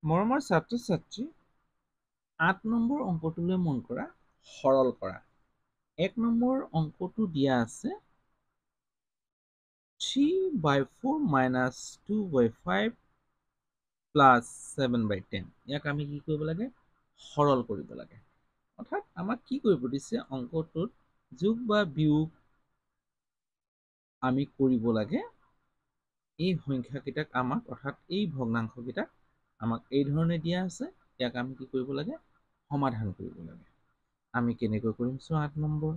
মৰমৰ ছাত্ৰ ছাত্ৰী ৮ নম্বৰ অংকটোলৈ মন কৰা সৰল কৰা ১ নম্বৰ অংকটো দিয়া আছে 3/4 minus 2/5 plus 7/10 ইয়াক আমি কি কৰিব লাগে সৰল কৰিব লাগে অৰ্থাৎ আমাক কি কৰিব দিছে অংকটোত যোগ বা বিয়োগ আমি কৰিব লাগে এই সংখ্যাকেইটাক আমাক অৰ্থাৎ এই ভগ্নাংশকেইটাক আমাক এই ধৰণে দিয়া আছে ইয়াক আমি কি কৰিব লাগে সমাধান কৰিব লাগে আমি কেনেকৈ কৰিম চোৱা ৮ নম্বৰ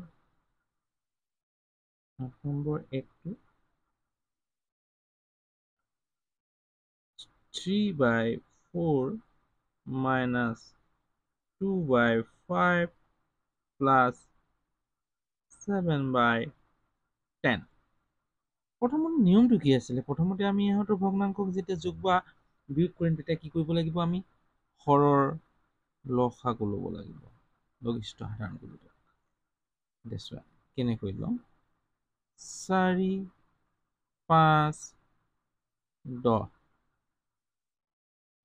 একটো 3/4 minus 2/5 plus 7/10 প্ৰথমতে নিয়মটো কি আছিলে প্ৰথমতে আমি ইহঁতৰ ভগ্নাংশক যেতিয়া যোগ বা বিয়োগ কৰিম তেতিয়া কি কৰিব লাগিব আমি হৰৰ লসাগু ল'ব লাগিব লঘিষ্ঠ সাধাৰণ গুণিতক এতিয়া চোৱা কেনেকৈ ল'ম 4 5 10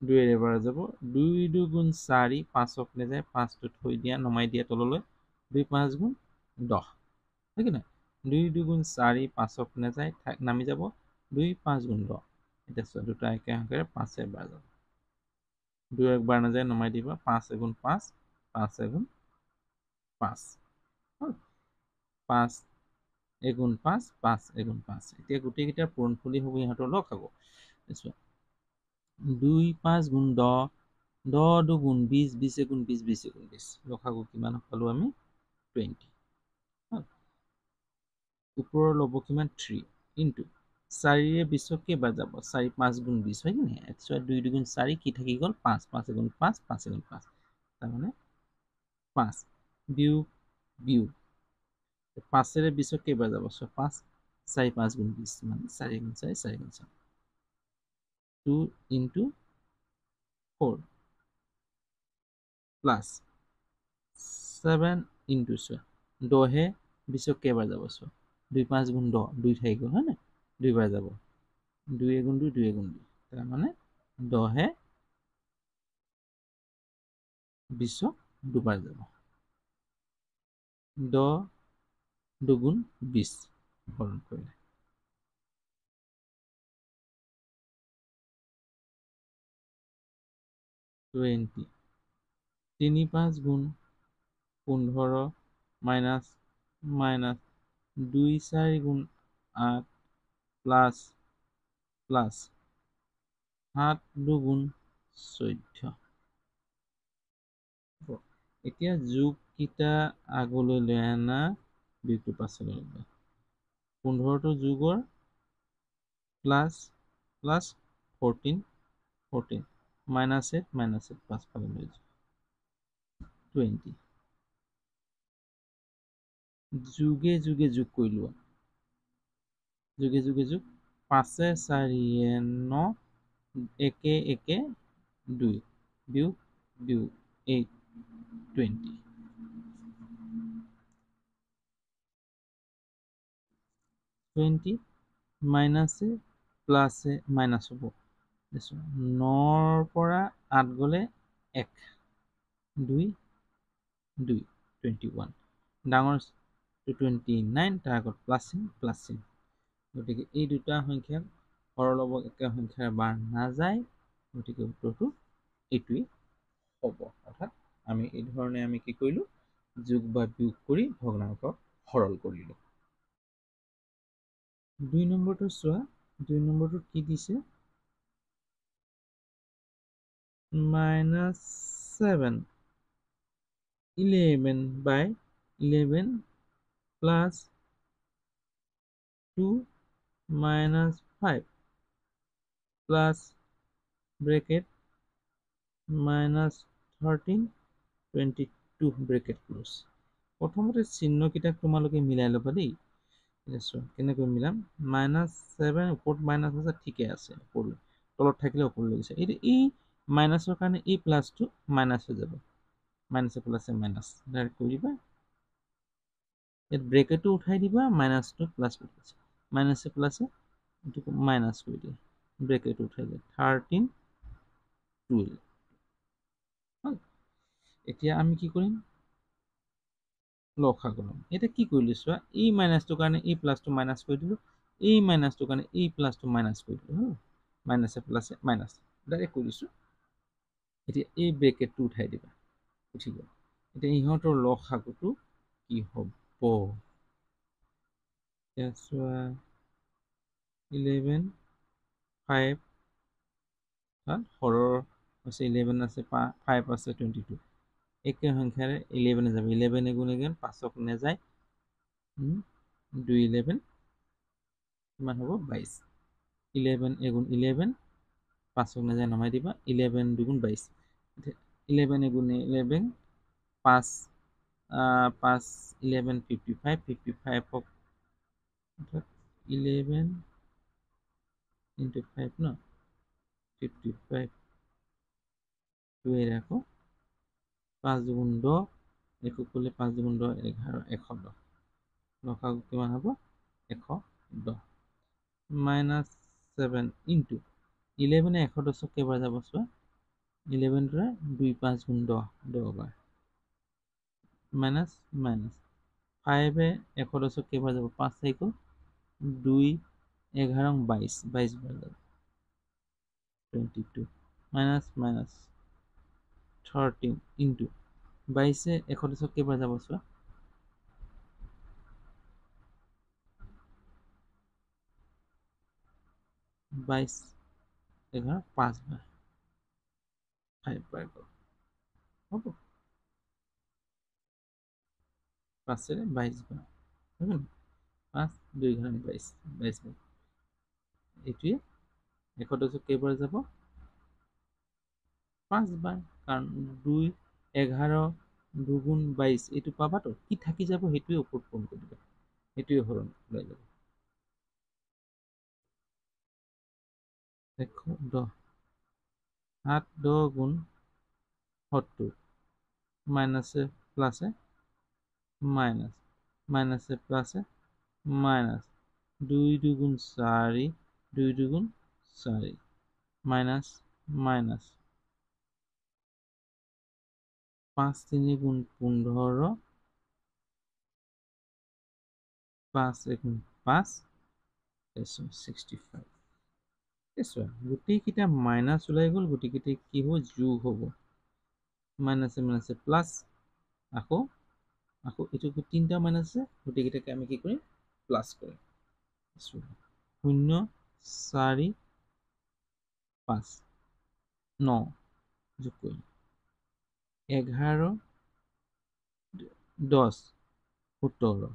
2 এবাৰ যাব 2 2 গুণ 4 5ক নেযায় 5টো থৈ দিয়া নমাই দিয়া তললৈ 2 5 গুণ 10 হয় কি নাই 2 2 গুণ 4 5ক নেযায় নামি যাব 2 5 গুণ 10 এতিয়া চোৱা দুটা একে সংখ্যাৰে 5 এবাৰ যাব 2 একবাৰ নাযায় নমাই দিবা 5 গুণ 5 5 গুণ 5 5 গুণ 5 5 গুণ 5 এতিয়া গোটেইকেইটাৰ পূৰণফলী হ'ব ইহঁতৰ লসাগু চোৱা 2 5 গুণ 10 10 2 গুণ 20 20 গুণ 20 20 গুণ 20 লসাগু কিমান পালো আমি 20 ওপৰৰ ল'ব কিমান 3 ইনটু 4ৰে 20ক কেইবাৰ যাব 4 5 গুণ 20 হয় কি নাই চোৱা 2 2 গুণ 4 কি থাকি গ'ল 5 5 গুণ 5 5 গুণ 5 তাৰমানে 5 বিয়োগ বিয়োগ 5ৰে 20ক কেইবাৰ যাব চোৱা 5 4 5 গুণ 20 মানে 4 গুণ 4 4 গুণ 4 2 ইনটু 4 প্লাছ 7 ইনটু চোৱা 10হে 20ক কেইবাৰ যাব চোৱা 2 5 গুণ 10 2 থাকি গ'ল হয় নাই 2 বাৰ যাব 2 গুণ 2 2 গুণ 2 তাৰমানে 10হে 20ক দুবাৰ যাব 10 দুগুণ 20 হৰণ কৰিলে 20 3 5 গুণ 15 মাইনাছ মাইনাছ 2 4 গুণ 8 প্লাছ প্লাছ 7 দুগুণ 14 এতিয়া যোগকেইটা আগলৈ লৈ আনা বিয়োগটো পাছলৈ লৈ 15টো যোগৰ প্লাছ প্লাছ 14 14 মাইনাছ 8 পাছফালে লৈ যোৱা 20 যোগে যোগে যোগ কৰি লোৱা যোগে যোগে যোগ 5 4 9 একে একে 2 বিয়োগ বিয়োগ 8 20 20 মাইনাছে প্লাছে মাইনাছ হ'ব 9ৰ পৰা 8 গ'লে 1 2 2 21 ডাঙৰ 29 তাৰ আগত প্লাছ চিন গতিকে এই দুটা সংখ্যাক সৰলব একে সংখ্যাৰ বাৰ নাযায় গতিকে উত্তৰটো এইটোৱেই হ'ব অৰ্থাৎ আমি এই ধৰণে আমি কি কৰিলোঁ যোগ বা বিয়োগ কৰি ভগ্নাংশক সৰল কৰিলোঁ 2 নম্বৰটো চোৱা 2 নম্বৰটোত কি দিছে -7 11/11 plus 2 minus 5 plus bracket minus 13 22 bracket close প্ৰথমতে চিহ্নকেইটাক তোমালোকে মিলাই ল'বা দেই কেনেকৈ মিলাম -7 ওপৰত মাইনাছ আছে ঠিকে আছে ওপৰলৈ তলত থাকিলে ওপৰলৈ গৈছে এই মাইনাছৰ কাৰণে এই প্লাছটো মাইনাছ হৈ যাব মাইনাছে প্লাছে মাইনাছ ডাইৰেক্ট কৰি দিবা ইয়াত ব্ৰেকেটটো উঠাই দিবা মাইনাছটো প্লাছ কৰি দিবা মাইনাছে প্লাছে এইটো মাইনাছ কৰি দিয়া ব্ৰেকেট উঠাই দিয়া 13 12 এতিয়া আমি কি কৰিম লসাগু ল'ম এতিয়া কি কৰিলোঁ চোৱা এই মাইনাছটোৰ কাৰণে এই প্লাছটো মাইনাছ কৰি দিলোঁ এই মাইনাছটোৰ কাৰণে এই প্লাছটো মাইনাছ কৰি দিলোঁ মাইনাছে প্লাছে মাইনাছ ডাইৰেক্ট কৰি দিছোঁ এতিয়া এই ব্ৰেকেটটো উঠাই দিবা উঠি গ'ল এতিয়া ইহঁতৰ লসাগুটো কি হ'ব এতিয়া চোৱা 11 5 হৰৰ আছে 11 আছে 5 আছে 22 একে সংখ্যাৰে 11 যাব 11 এগুণ এগুণ 5ক নেযায় 2 11 কিমান হ'ব 22 11 এগুণ 11 5ক নেযায় নমাই দিবা 11 দুগুণ 22 11 এগুণ 11 5 5 11 55 55ক 11 into 5 ন 55 2 আকৌ 5 দুগুণ 10 একো কৰিলে 5 দুগুণ 10 11 110 লসাগু কিমান হ'ব 110 মাইনাছ 7 ইনটু 11 110ক কেইবাৰ যাব চোৱা 11 টোৰে 2 5 গুণ 10 10 বাৰ মাইনাছ মাইনাছ 5 110ক কেইবাৰ যাব 5 4 2 11 22 22 বাৰ যাব 22 মাইনাছ মাইনাছ 13 ইনটু 22 110ক কেইবাৰ যাব চোৱা 22 11 5 বাৰ 5 বাৰ গ'ল হ'ব 5 ৰে 22 বাৰ 5 2 11 22 22 বাৰ এইটোৱে 110ক কেইবাৰ যাব 5 বাৰ কাৰণ 2 11 দুগুণ 22 এইটো পাবাতো কি থাকি যাব সেইটোৱে ওপৰত পূৰণ কৰি দিবা সেইটোৱে হৰণ ওলাই যাব 110 7 10 গুণ 70 মাইনাছে প্লাছে মাইনাছ মাইনাছে প্লাছে মাইনাছ 2 দুগুণ 4 2 দুগুণ 4 মাইনাছ মাইনাছ 5 3 গুণ 15 5 1 5 65 চোৱা গোটেইকেইটা মাইনাছ ওলাই গ'ল গোটেইকেইটা কি হ'ব যোগ হ'ব মাইনাছে মাইনাছে প্লাছ আকৌ আকৌ এইটো তিনিটা মাইনাছ আছে গোটেইকেইটাকে আমি কি কৰিম প্লাছ কৰিম 0 4 5 9 যোগ কৰিম 11 10 17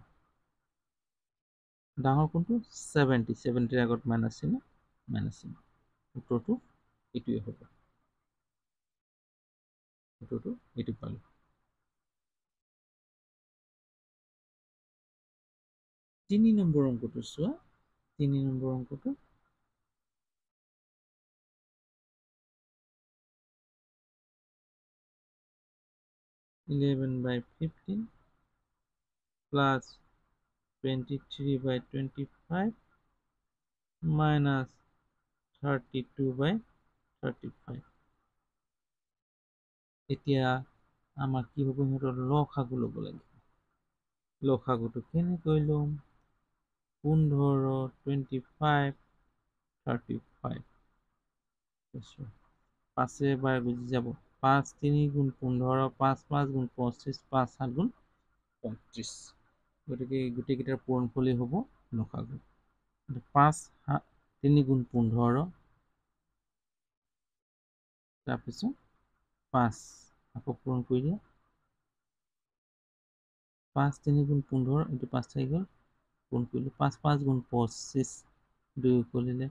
ডাঙৰ কোনটো 70 70ৰ আগত মাইনাছ চিহ্ন মাইনাছ চিহ্ন উত্তৰটো এইটোৱে হ'ব উত্তৰটো এইটো পালোঁ 3 নম্বৰ অংকটো চোৱা 3 নম্বৰ অংকটো 11/15 plus 23/25 minus 32/35 এতিয়া আমাৰ কি হ'ব সিহঁতৰ লসাগু ল'ব লাগিব লসাগুটো কেনেকৈ ল'ম 15 25 35 5 বাৰ গুচি যাব 5 3 গুণ 15 5 5 গুণ 25 5 7 গুণ 35 গতিকে গোটেইকেইটাৰ পূৰণফলেই হ'ব লসাগু 5 3 গুণ 15 তাৰপিছত 5 আকৌ পূৰণ কৰি দিয়া 5 3 গুণ 15 এইটো 5 থাকি গ'ল পূৰণ কৰিলোঁ 5 5 গুণ 25 2 কৰিলে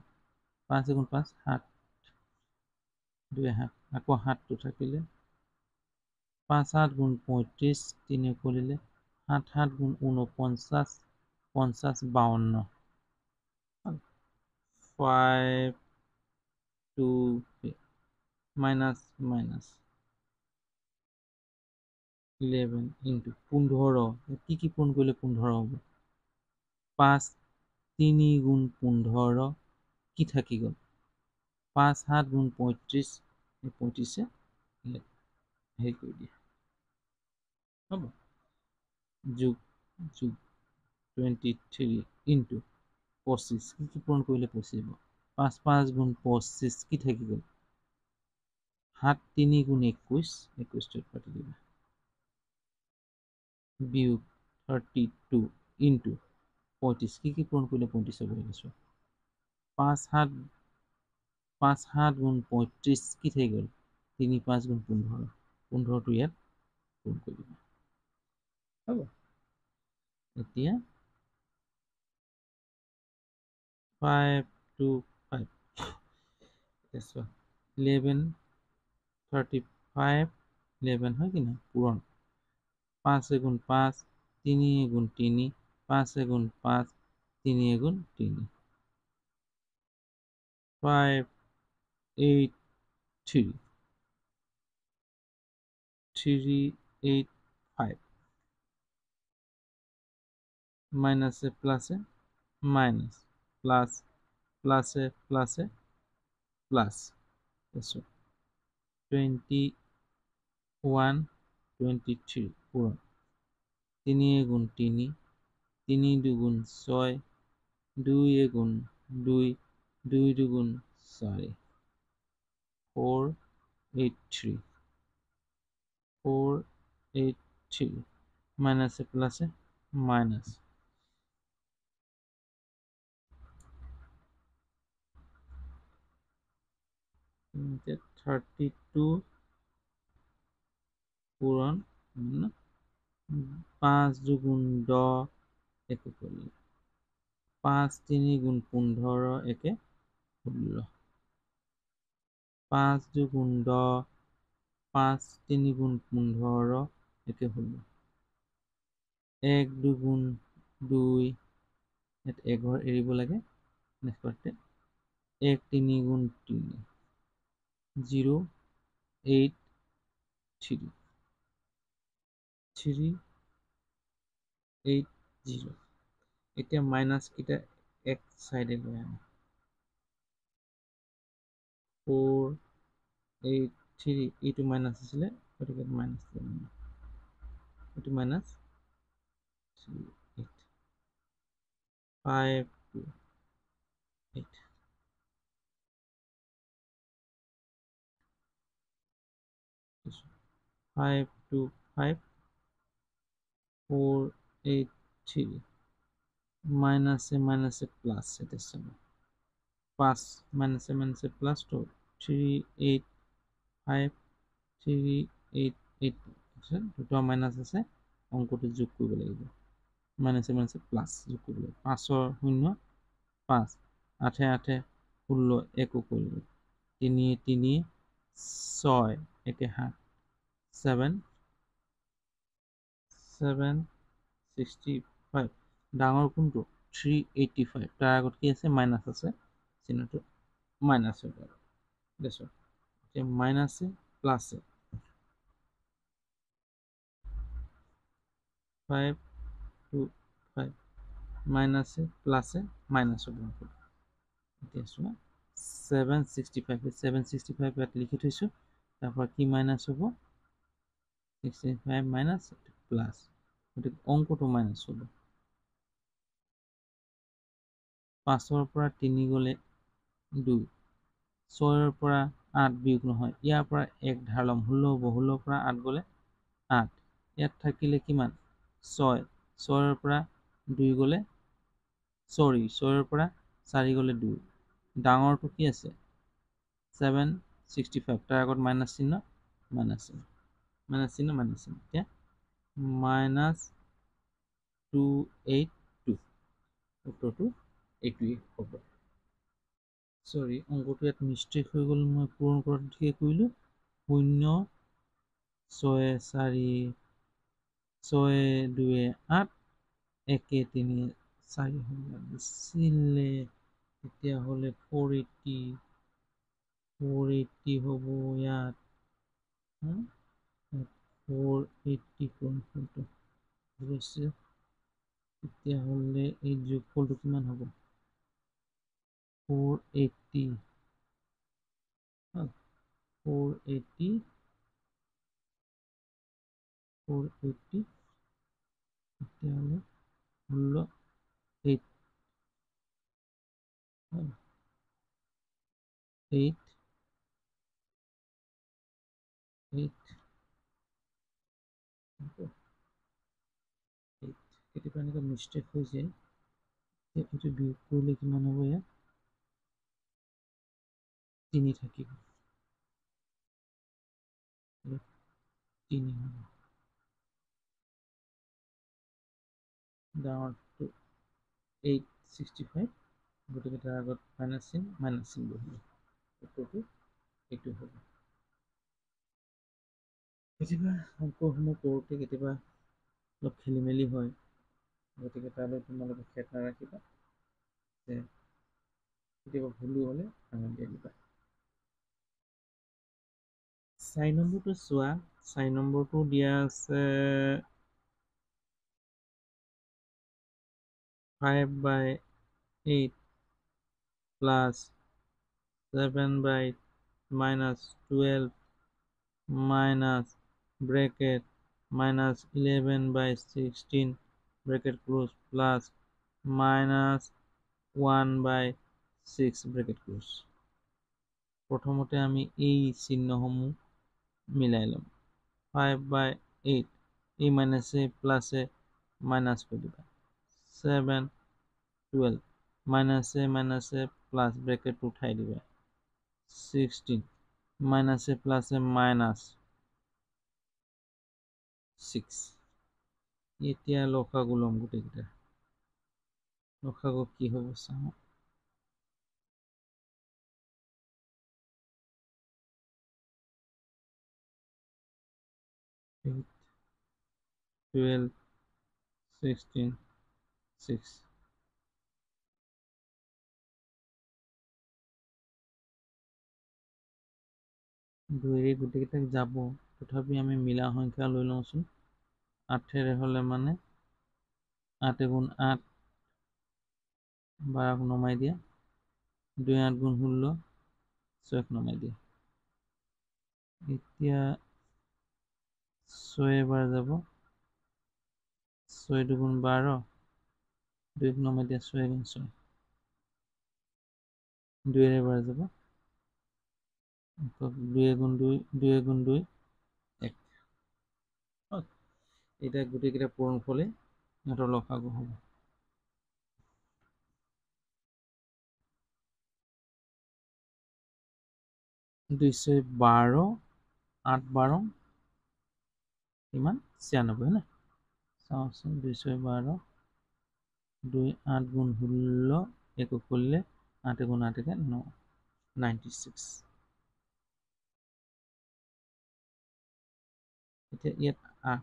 5 গুণ 5 7 2 7 আকৌ 7টো থাকিলে 5 7 গুণ 35 3 কৰিলে 7 7 গুণ 49 50 52 5 2 মাইনাছ মাইনাছ 11 ইনটু 15 কি কি পূৰণ কৰিলে 15 হ'ব 5 3 গুণ 15 কি থাকি গ'ল 5 7 গুণ 35 35 হেৰি কৰি দিয়ে হ'ব যোগ যোগ 23 ইনটু 25 কি পূৰণ কৰিলে 25 হ'ব 5 5 গুণ 25 কি থাকি গ'ল 7 3 গুণ 21 21 কাটি দিবা বিয়োগ 32 ইনটু 35 কি পূৰণ কৰিলে 35 হ'ব লিখিছোঁ 5 7 5 7 গুণ 35 কি থাকি গ'ল 3 5 গুণ 15 15টো ইয়াত পূৰণ কৰি দিবা হ'ব এতিয়া 5 2 5 এতিয়া 11 35 11 হয় কি না পূৰণ 5 গুণ 5 3 গুণ 3 5 গুণ 5 3 গুণ 3 5 8 3 3 8 5 মাইনাসে প্লাসে মাইনাস প্লাস প্লাসে প্লাসে প্লাস 21 23 পূরণ 3 গুণ 3 3 দুগুণ 6 2 গুণ 2 2 দুগুণ 4 4 8 3 4 8 3 মাইনাসে প্লাসে মাইনাস 32 পূরণ 5 দুগুণ 10 একো কৰিলে 5 3 গুণ 15 একে 16 5 দুগুণ 10 5 3 গুণ 15 একে 16 1 দুগুণ 2 ইয়াত এঘৰ এৰিব লাগে নেক্সট 1 3 গুণ 3 0 8 3 3 8 0 এতিয়া মাইনাস কিটা এক সাইডে লৈ আনো 4 8 3 এইটো মাইনাস আছিলে গতিকে মাইনাস লৈ আনো এইটো মাইনাস 8 5 2 8 5 2 5 4 8 3 মাইনাসে মাইনাসে প্লাস এটা সব 5 মাইনাসে মাইনাসে প্লাস 2 3 8 5 3 8 8 আছে দুটো মাইনাস আছে অঙ্কটো যোগ কৰিব লাগিব মাইনাসে মাইনাসে প্লাস যোগ কৰিব লাগিব 5 ৰ 0 5 8 8 16 একো কৰিব 3 3 6 একে 7 7 7 65 ডাঙৰ কোনটো 385 তাৰ আগত কি আছে মাইনাস আছে চিহ্নটো মাইনাস হৈ গ'ল দেখো এতিয়া মাইনাসে প্লাসে 5 2 5 মাইনাসে প্লাসে মাইনাস হ'ব এতিয়া চোৱা 765 765 ইয়াত লিখি থৈছো তাৰপৰা কি মাইনাস হ'ব 65 মাইনাস প্লাস গতিকে অঙ্কটো মাইনাস হ'ব 5 ৰ পৰা 3 গ'লে 2 6 ৰ পৰা 8 বিয়োগ নহয় ইয়াৰ পৰা 1 ধাৰ ল'ম 16 হ'ব 16 ৰ পৰা 8 গ'লে 8 ইয়াত থাকিলে কিমান 6 6 ৰ পৰা 2 গ'লে 6 ৰ পৰা 4 গ'লে 2 ডাঙৰটো কি আছে 765 তাৰ আগত মাইনাস চিহ্ন মাইনাস চিহ্ন এতিয়া মাইনাস 282 উত্তৰটো এইটোৱেই হ'ব সৰি অংকটো ইয়াত মিষ্টেক হৈ গ'ল মই পূৰণ কৰাটো ঠিকে কৰিলোঁ 0 6 4 6 2 8 1 3 4 হ'ব লাগিছিলে তেতিয়াহ'লে 480 হ'ব ইয়াত 480 কোনটো হৈছে তেতিয়াহ'লে এই যোগফলটো কিমান হ'ব 480 480 480 তেতিয়াহ'লে 16 8 8 8 কেতিয়াবা এনেকুৱা মিষ্টেক হৈ যায় এইটো বিয়োগ কৰিলে কিমান হ'ব ইয়াত 3 থাকিব 3 হ'ব ডাঙৰটো 865 গতিকে তাৰ আগত মাইনাছ চিন বহিব উত্তৰটো এইটো হ'ব কেতিয়াবা অংকসমূহ কৰোঁতে কেতিয়াবা অলপ খেলি মেলি হয় গতিকে তালৈ তোমালোকে খেদ নাৰাখিবা যে কেতিয়াবা ভুলো হ'লে আঙুলি দিয়া দিবা 4 নম্বৰটো চোৱা 4 নম্বৰটো দিয়া আছে 5/8 plus 7/-12 minus bracket minus 11/16 bracket close plus minus 1/6 bracket close প্ৰথমতে আমি এই চিহ্নসমূহ মিলাই ল'ম 5/8 এই মাইনাছে প্লাছে মাইনাছ কৰি দিবা 7/12 মাইনাছে প্লাছ ব্ৰেকেট উঠাই দিবা 16 মাইনাছে প্লাছে মাইনাছ 6 এতিয়া লসাগু ল'ম গোটেইকেইটা লসাগু কি হ'ব চাওঁ 8 12 16 6 2 গোটেইকেইটাক যাব তথাপি আমি মিলা সংখ্যা লৈ লওঁচোন 8 হ'লে মানে 8 × 8 12 নমাই দিয়া 2 8 × 16 6 নমাই দিয়া এতিয়া 6 এবাৰ যাব 6 2 × 12 2 নমাই দিয়া 6 × 6 2 এবাৰ যাব 2 × 2 2 × 2 1 এতিয়া গোটেইকেইটা পূৰণ হ'লে সিহঁতৰ লসাগু হ'ব 212 8 12 কিমান 96 হয়নে চাওঁচোন 212 2 8 × 16 একো কৰিলে 8 × 8 9 96 এতিয়া ইয়াত 8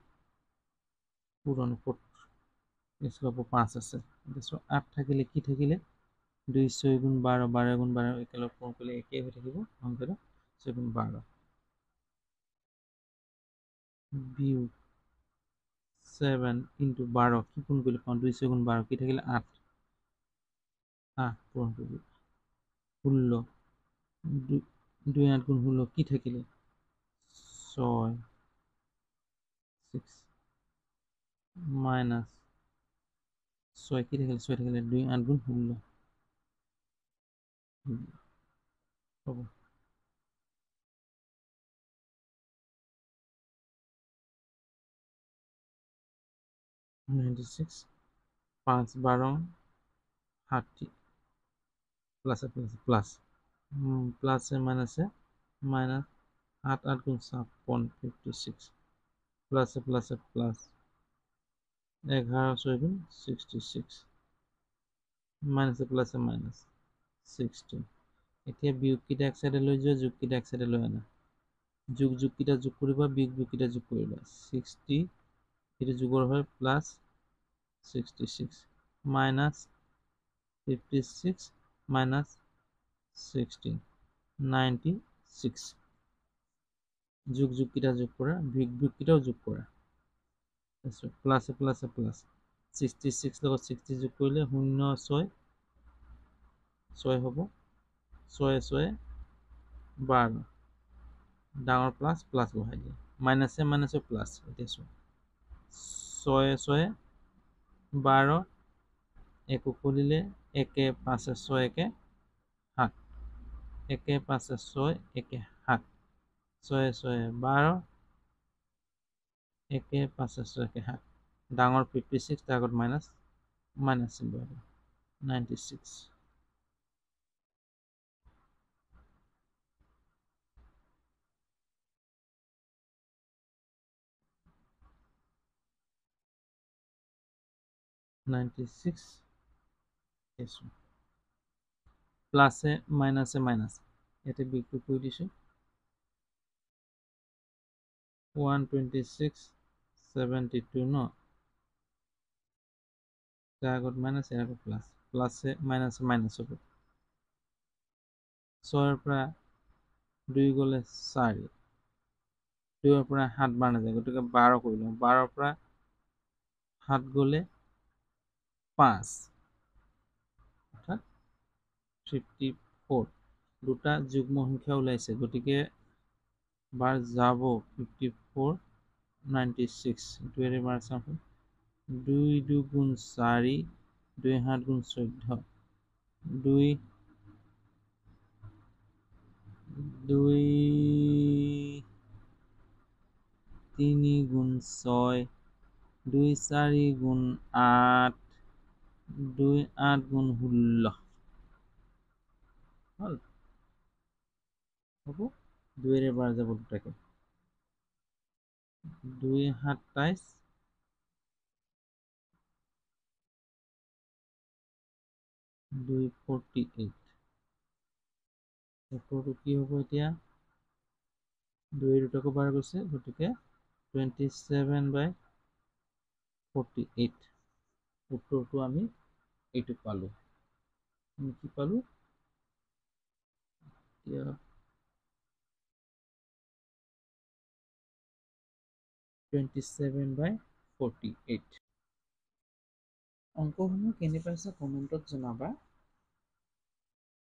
পূৰণ 5 আছে এতিয়া 8 থাকিলে কি থাকিলে 2 6 × 12 12 × 12 একেলগে পূৰণ কৰিলে একেই হৈ থাকিব সংখ্যাটো 6 × 12 বিয়োগ 7 × 12 কি পূৰণ কৰিলে পাওঁ 2 6 × 12 কি থাকিলে 8 পূৰণ কৰিলে 16 2 8 × 16 কি থাকিলে 6 মাইনাছ 6 কি থাকিলে 6 থাকিলে 2 8 × 16 হ'ব 96 5 12 60 প্লাছে প্লাছে প্লাছ প্লাছে মাইনাছে মাইনাছ 8 8 × 56 56 প্লাছে প্লাছে প্লাছ 11 6 × 66 মাইনাছে প্লাছে মাইনাছ 16 এতিয়া বিয়োগকেইটা এক চাইডে লৈ যোৱা যোগকেইটা এক চাইডে লৈ আনা যোগকেইটা যোগ কৰিবা বিয়োগকেইটা যোগ কৰিবা 60 এইটো যোগৰ হয় প্লাছ 66 মাইনাছ 56 মাইনাছ 16 96 যোগকেইটা যোগ কৰা বিয়োগকেইটাও যোগ কৰা তাৰপিছত প্লাছে প্লাছে প্লাছ 66 লগত 60 যোগ কৰিলে 0 6 6 হ'ব 6 6 12 ডাঙৰ প্লাছ প্লাছ বহাই দিয়া মাইনাছে মাইনাছে প্লাছ এতিয়া চোৱা ছয়ে ছয়ে 12 একো খুলিলে 1 5 6 1 7 1 5 6 1 7 ছয়ে ছয়ে 12 1 5 6 1 7 ডাঙৰ 56 তাৰ আগত মাইনাছ চিম্বল 96 96 eso প্লাসে মাইনাসে মাইনাস এতে বিয়োগটো কৰি দিছো 126 72 ন তাৰ আগত মাইনাস এৰ আগত প্লাস প্লাসে মাইনাসে মাইনাস হ'ব 6 ৰ পৰা 2 গলে 4 2 ৰ পৰা 7 বাৰ নাযায় গতিকে 12 কৰিলো 12 ৰ পৰা 7 গলে 5 অৰ্থাৎ 54 দুটা যুগ্ম সংখ্যা ওলাইছে গতিকে বাৰ যাব 54 96 দুইৰে বাৰ চাম 2 2 গুণ 4 2 7 গুণ 14 2 2 3 গুণ 6 2 4 গুণ 8 2 8 গুণ 16 হল হ'ব দুইৰে বাৰ যাব দুটাকে 2 27 248 উত্তৰটো কি হ'ব এতিয়া 2 দুটাকো বাৰ গৈছে গতিকে 27/48 উত্তৰটো আমি এইটো পালো আমি কি পালো এতিয়া 27/48 অংকসমূহ কেনে পাইছে কমেণ্টত জনাবা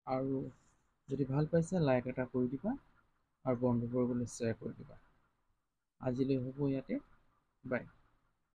আৰু যদি ভাল পাইছে লাইক এটা কৰি দিবা আৰু বন্ধুবৰ্গলৈ শ্বেয়াৰ কৰি দিবা আজিলৈ হ'ব ইয়াতে বাই